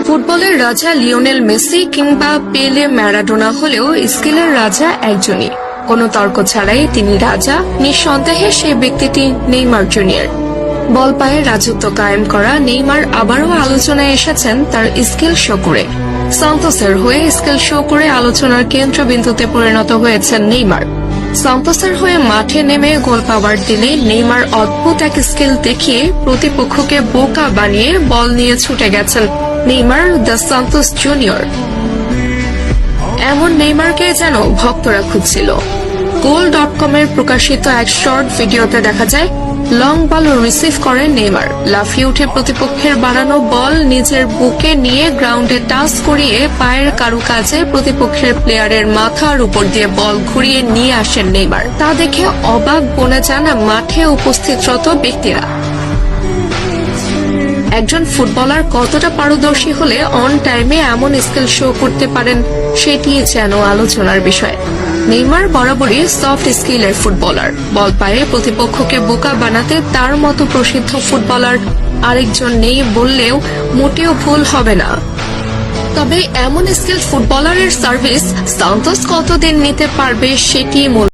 ফুটবলের রাজা Lionel Messi কিংবা পেলে ম্যারাডোনা হলেও স্কিলের রাজা একজনই। কোনো তর্ক ছাড়াই তিনি রাজা, নিঃসন্দেহে সেই ব্যক্তিটি নেইমার জুনিয়র। বল পায়ে রাজত্ব কায়েম করা নেইমার আবারও আলোচনায় এসেছেন তার স্কিল শো করে। সান্তোসের হয়ে স্কিল শো করে আলোচনার কেন্দ্রবিন্দুতে পরিণত হয়েছেন নেইমার। সান্তোসের হয়ে মাঠে নেমে গোল পাওয়ার দিনে নেইমার অদ্ভুত এক স্কিল দেখিয়ে প্রতিপক্ষকে বোকা বানিয়ে বল নিয়ে ছুটে গেছেন নেইমার দ্য সান্তোস জুনিয়র। এমন নেইমারকে যেন ভক্তরা খুঁজছিল। goal.com এর প্রকাশিত এক শর্ট ভিডিওতে দেখা যায় লং বল রিসিভ করে নেইমার লাফিয়ে উঠে প্রতিপক্ষের বাড়ানো বল নিজের বুকে নিয়ে গ্রাউন্ডে টাচ করিয়ে পায়ের কারুকাজে প্রতিপক্ষের প্লেয়ারের মাথার উপর দিয়ে বল ঘুরিয়ে নিয়ে আসেন নেইমার। তা দেখে অবাক বনে যান মাঠে উপস্থিতরত ব্যক্তিরা। একজন ফুটবলার কতটা পারদর্শী হলে অন টাইমে এমন স্কিল শো করতে পারেন সেটি যেন আলোচনার বিষয়। নেইমার বরাবরই সফট স্কিলের ফুটবলার। বল পায়ে প্রতিপক্ষকে বোকা বানাতে তার মতো প্রসিদ্ধ ফুটবলার আরেকজন নেই বললেও মোটেও ভুল হবে না। তবে এমন স্কিল ফুটবলারের সার্ভিস সান্তোস কতদিন নিতে পারবে সেটি